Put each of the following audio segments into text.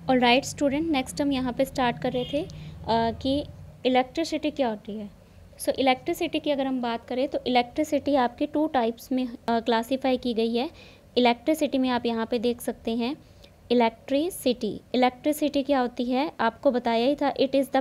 Alright student, next हम यहाँ पे स्टार्ट कर रहे थे कि इलेक्ट्रिसिटी क्या होती है। सो इलेक्ट्रिसिटी की अगर हम बात करें तो इलेक्ट्रिसिटी आपके टू टाइप्स में क्लासीफाई की गई है। इलेक्ट्रिसिटी में आप यहाँ पे देख सकते हैं इलेक्ट्रिसिटी क्या होती है, आपको बताया ही था। इट इज़ द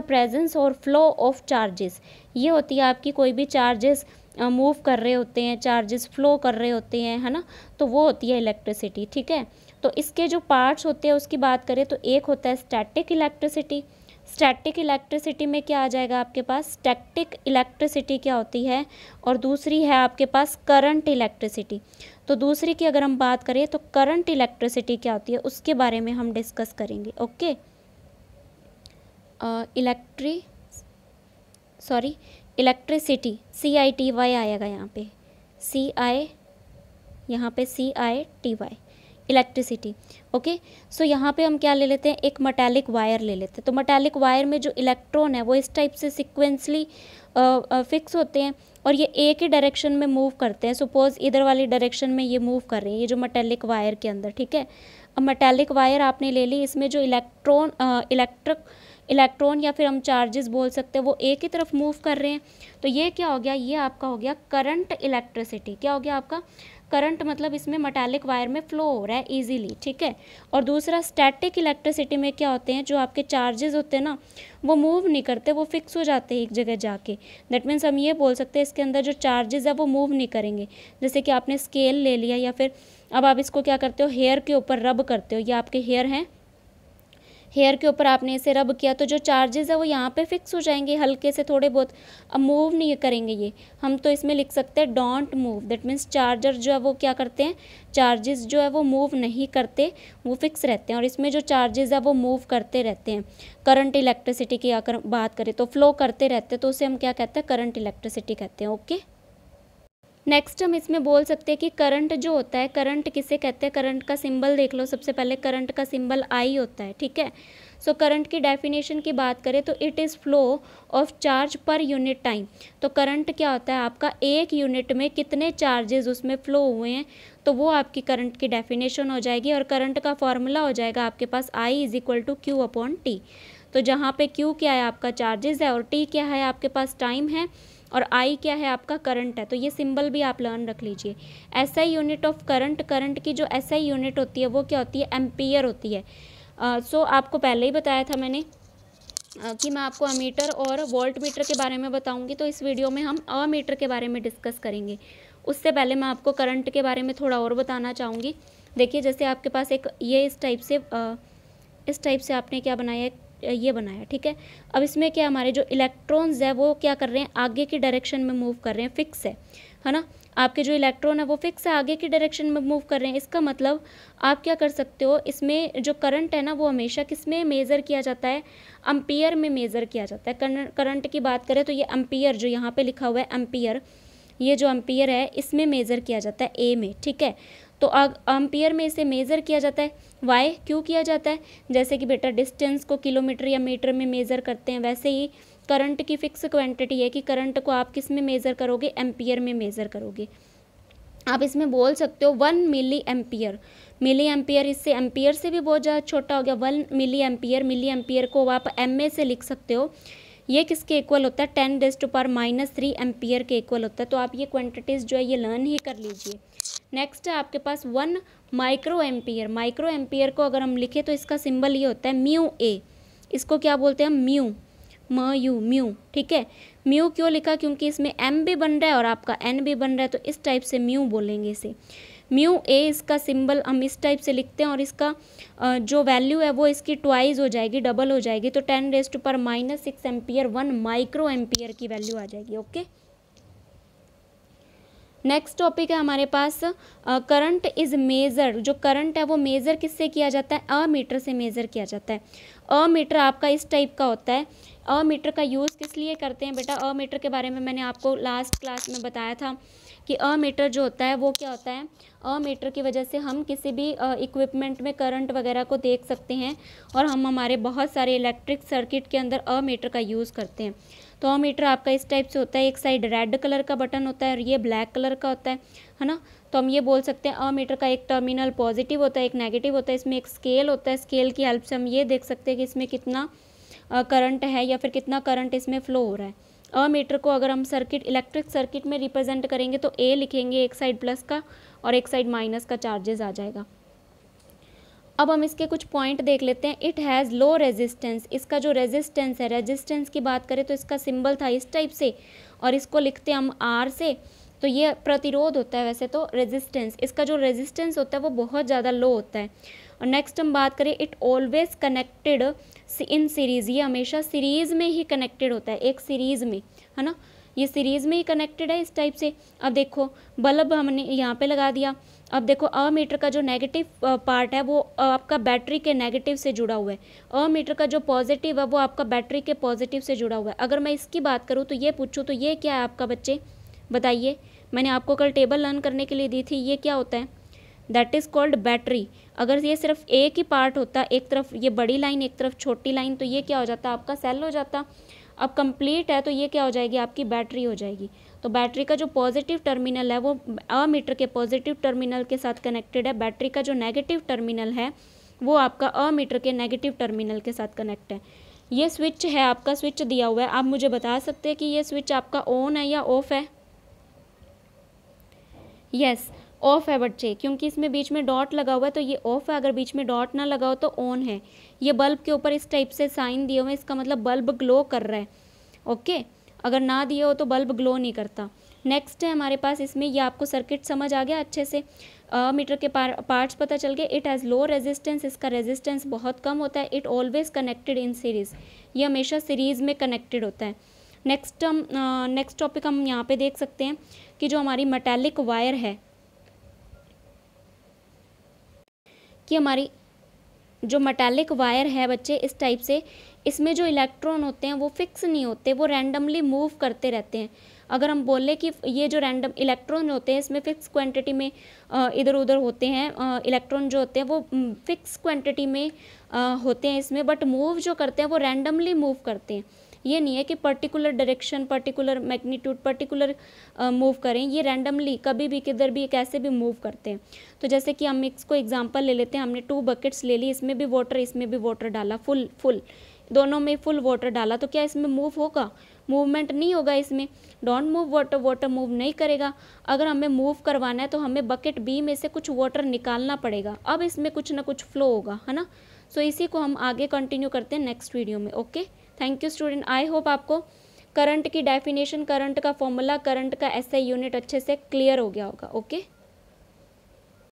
प्रेजेंस और फ्लो ऑफ चार्जेस। ये होती है आपकी कोई भी चार्जेस मूव कर रहे होते हैं, चार्जेस फ्लो कर रहे होते हैं, है ना, तो वो होती है इलेक्ट्रिसिटी। ठीक है, तो इसके जो पार्ट्स होते हैं उसकी बात करें तो एक होता है स्टैटिक इलेक्ट्रिसिटी। स्टैटिक इलेक्ट्रिसिटी में क्या आ जाएगा आपके पास, स्टैटिक इलेक्ट्रिसिटी क्या होती है, और दूसरी है आपके पास करंट इलेक्ट्रिसिटी। तो दूसरी की अगर हम बात करें तो करंट इलेक्ट्रिसिटी क्या होती है उसके बारे में हम डिस्कस करेंगे। ओके, इलेक्ट्रिसिटी CITY आएगा यहाँ पे, CITY इलेक्ट्रिसिटी। ओके, सो यहाँ पे हम क्या ले लेते हैं, एक मेटालिक वायर ले लेते हैं। तो मेटालिक वायर में जो इलेक्ट्रॉन है वो इस टाइप से सिक्वेंसली फिक्स होते हैं और ये एक ही डायरेक्शन में मूव करते हैं। सपोज इधर वाली डायरेक्शन में ये मूव कर रहे हैं, ये जो मेटालिक वायर के अंदर। ठीक है, अब मेटालिक वायर आपने ले ली, इसमें जो इलेक्ट्रॉन या फिर हम चार्जेस बोल सकते हैं वो एक ही तरफ मूव कर रहे हैं। तो ये क्या हो गया, ये आपका हो गया करंट इलेक्ट्रिसिटी। क्या हो गया आपका करंट, मतलब इसमें मेटालिक वायर में फ्लो हो रहा है इजीली। ठीक है, और दूसरा स्टैटिक इलेक्ट्रिसिटी में क्या होते हैं, जो आपके चार्जेस होते हैं ना वो मूव नहीं करते, वो फिक्स हो जाते हैं एक जगह जाके। दैट मीन्स हम ये बोल सकते हैं इसके अंदर जो चार्जेस है वो मूव नहीं करेंगे। जैसे कि आपने स्केल ले लिया या फिर अब आप इसको क्या करते हो, हेयर के ऊपर रब करते हो, ये आपके हेयर हैं, हेयर के ऊपर आपने इसे रब किया तो जो चार्जेस है वो यहाँ पे फिक्स हो जाएंगे हल्के से थोड़े बहुत, अब मूव नहीं करेंगे ये। हम तो इसमें लिख सकते हैं don't move. That means charger जो है वो क्या करते हैं, चार्जेस जो है वो मूव नहीं करते, वो फिक्स रहते हैं। और इसमें जो चार्जेस है वो मूव करते रहते हैं। करंट इलेक्ट्रिसिटी की अगर बात करें तो फ्लो करते रहते हैं, तो उसे हम क्या कहते हैं, करंट इलेक्ट्रिसिटी कहते हैं। ओके, नेक्स्ट हम इसमें बोल सकते हैं कि करंट जो होता है, करंट किसे कहते हैं, करंट का सिंबल देख लो। सबसे पहले करंट का सिंबल I होता है। ठीक है, सो करंट की डेफिनेशन की बात करें तो it is flow of charge per unit time. तो करंट क्या होता है आपका, एक यूनिट में कितने चार्जेस उसमें फ्लो हुए हैं, तो वो आपकी करंट की डेफिनेशन हो जाएगी। और करंट का फॉर्मूला हो जाएगा आपके पास I = Q/T। तो जहाँ पे Q क्या है आपका चार्जेस है और T क्या है आपके पास टाइम है और I क्या है आपका करंट है। तो ये सिंबल भी आप लर्न रख लीजिए। SI unit of current, current की जो SI यूनिट होती है वो क्या होती है, एम्पियर होती है। सो आपको पहले ही बताया था मैंने कि मैं आपको अमीटर और वोल्ट मीटर के बारे में बताऊंगी, तो इस वीडियो में हम अमीटर के बारे में डिस्कस करेंगे। उससे पहले मैं आपको करंट के बारे में थोड़ा और बताना चाहूँगी। देखिए, जैसे आपके पास एक ये इस टाइप से आपने क्या बनाया, ये बनाया। ठीक है, अब इसमें क्या हमारे जो इलेक्ट्रॉन्स है वो क्या कर रहे हैं, आगे की डायरेक्शन में मूव कर रहे हैं, फिक्स है ना। आपके जो इलेक्ट्रॉन है वो फिक्स है, आगे की डायरेक्शन में मूव कर रहे हैं। इसका मतलब आप क्या कर सकते हो, इसमें जो करंट है ना वो हमेशा किस में मेज़र किया जाता है, एम्पियर में मेज़र किया जाता है। करंट की बात करें तो ये एम्पियर जो यहाँ पे लिखा हुआ है एम्पियर, ये जो एम्पियर है इसमें मेज़र किया जाता है A में। ठीक है, तो एम्पियर में इसे मेज़र किया जाता है। वाई क्यों किया जाता है, जैसे कि बेटा डिस्टेंस को किलोमीटर या मीटर में मेज़र करते हैं, वैसे ही करंट की फिक्स क्वांटिटी है कि करंट को आप किस में मेज़र करोगे, एम्पियर में मेज़र करोगे। आप इसमें बोल सकते हो 1 मिली एम्पियर। मिली एम्पियर इससे एम्पियर से भी बहुत ज़्यादा छोटा हो गया, 1 मिली एम्पियर। मिली एम्पियर को आप MA से लिख सकते हो। ये किसके इक्वल होता है, 10⁻³ एम्पियर के इक्वल होता है। तो आप ये क्वांटिटीज़ जो है ये लर्न ही कर लीजिए। नेक्स्ट है आपके पास 1 माइक्रो एम्पियर। माइक्रो एम्पियर को अगर हम लिखें तो इसका सिंबल ये होता है μA। इसको क्या बोलते हैं, म्यू। ठीक है, म्यू क्यों लिखा, क्योंकि इसमें M भी बन रहा है और आपका N भी बन रहा है, तो इस टाइप से म्यू बोलेंगे इसे। μA इसका सिंबल हम इस टाइप से लिखते हैं और इसका जो वैल्यू है वो इसकी ट्वाइस हो जाएगी, डबल हो जाएगी। तो 10⁻⁻6 एम्पियर 1 माइक्रो एम्पियर की वैल्यू आ जाएगी। ओके, नेक्स्ट टॉपिक है हमारे पास करंट इज़ मेज़र। जो करंट है वो मेज़र किससे किया जाता है, अमीटर से मेज़र किया जाता है। अमीटर आपका इस टाइप का होता है। अमीटर का यूज़ किस लिए करते हैं बेटा, अमीटर के बारे में मैंने आपको लास्ट क्लास में बताया था कि अमीटर जो होता है वो क्या होता है, अमीटर की वजह से हम किसी भी इक्विपमेंट में करंट वगैरह को देख सकते हैं और हम हमारे बहुत सारे इलेक्ट्रिक सर्किट के अंदर अमीटर का यूज़ करते हैं। तो अमीटर आपका इस टाइप से होता है, एक साइड रेड कलर का बटन होता है और ये ब्लैक कलर का होता है ना। तो हम ये बोल सकते हैं अमीटर का एक टर्मिनल पॉजिटिव होता है, एक नेगेटिव होता है। इसमें एक स्केल होता है, स्केल की हेल्प से हम ये देख सकते हैं कि इसमें कितना करंट है या फिर कितना करंट इसमें फ्लो हो रहा है। अमीटर को अगर हम सर्किट, इलेक्ट्रिक सर्किट में रिप्रेजेंट करेंगे तो ए लिखेंगे, एक साइड प्लस का और एक साइड माइनस का चार्जेस आ जाएगा। अब हम इसके कुछ पॉइंट देख लेते हैं। इट हैज़ लो रेजिस्टेंस, इसका जो रेजिस्टेंस है, रेजिस्टेंस की बात करें तो इसका सिंबल था इस टाइप से और इसको लिखते हैं हम आर से। तो ये प्रतिरोध होता है वैसे तो रेजिस्टेंस, इसका जो रेजिस्टेंस होता है वो बहुत ज़्यादा लो होता है। और नेक्स्ट हम बात करें, it always connected in series, ये हमेशा सीरीज़ में ही कनेक्टेड होता है, एक सीरीज़ में, है ना, ये सीरीज़ में ही कनेक्टेड है इस टाइप से। अब देखो बल्ब हमने यहाँ पे लगा दिया। अब देखो अमीटर का जो नेगेटिव पार्ट है वो आपका बैटरी के नेगेटिव से जुड़ा हुआ है, अमीटर का जो पॉजिटिव है वो आपका बैटरी के पॉजिटिव से जुड़ा हुआ है। अगर मैं इसकी बात करूँ तो ये पूछूँ तो ये क्या है आपका बच्चे, बताइए। मैंने आपको कल टेबल लर्न करने के लिए दी थी, ये क्या होता है, दैट इज़ कॉल्ड बैटरी। अगर ये सिर्फ एक ही पार्ट होता, एक तरफ ये बड़ी लाइन एक तरफ छोटी लाइन, तो ये क्या हो जाता, आपका सेल हो जाता। अब कंप्लीट है तो ये क्या हो जाएगी, आपकी बैटरी हो जाएगी। तो बैटरी का जो पॉजिटिव टर्मिनल है वो अमीटर के पॉजिटिव टर्मिनल के साथ कनेक्टेड है, बैटरी का जो नेगेटिव टर्मिनल है वो आपका अमीटर के नेगेटिव टर्मिनल के साथ कनेक्ट है। ये स्विच है आपका, स्विच दिया हुआ है, आप मुझे बता सकते हैं कि ये स्विच आपका ऑन है या ऑफ है। यस ऑफ है बच्चे, क्योंकि इसमें बीच में डॉट लगा हुआ है तो ये ऑफ है, अगर बीच में डॉट ना लगा हो तो ऑन है। ये बल्ब के ऊपर इस टाइप से साइन दिए हुए हैं, इसका मतलब बल्ब ग्लो कर रहा है। ओके, अगर ना दिए हो तो बल्ब ग्लो नहीं करता। नेक्स्ट है हमारे पास, इसमें ये आपको सर्किट समझ आ गया अच्छे से, मीटर के पार्ट्स पता चल गए। इट हैज़ लो रेजिस्टेंस, इसका रेजिस्टेंस बहुत कम होता है। It always connected in series, ये हमेशा सीरीज़ में कनेक्टेड होता है। नेक्स्ट टॉपिक हम यहाँ पे देख सकते हैं कि जो हमारी मेटालिक वायर है, कि हमारी जो मेटालिक वायर है बच्चे इस टाइप से, इसमें जो इलेक्ट्रॉन होते हैं वो फिक्स नहीं होते, वो रैंडमली मूव करते रहते हैं। अगर हम बोले कि ये जो रैंडम इलेक्ट्रॉन होते हैं इसमें फ़िक्स क्वांटिटी में इधर उधर होते हैं, इलेक्ट्रॉन जो होते हैं वो फिक्स क्वांटिटी में होते हैं इसमें, बट मूव जो करते हैं वो रैंडमली मूव करते हैं। ये नहीं है कि particular direction, particular magnitude, particular move करें, ये रैंडमली कभी भी किधर भी कैसे भी मूव करते हैं। तो जैसे कि हम इसको एग्जांपल ले लेते हैं, हमने 2 बकेट्स ले ली, इसमें भी वाटर इसमें भी वाटर डाला, फुल दोनों में फुल वाटर डाला, तो क्या इसमें मूव होगा, मूवमेंट नहीं होगा इसमें। Don't move water, water move नहीं करेगा। अगर हमें मूव करवाना है तो हमें बकेट बी में से कुछ वाटर निकालना पड़ेगा, अब इसमें कुछ ना कुछ फ्लो होगा, है ना। सो इसी को हम आगे कंटिन्यू करते हैं नेक्स्ट वीडियो में। Okay, thank you student. I hope आपको करंट की डेफिनेशन, करंट का फॉर्मूला, करंट का एसआई यूनिट अच्छे से क्लियर हो गया होगा। ओके।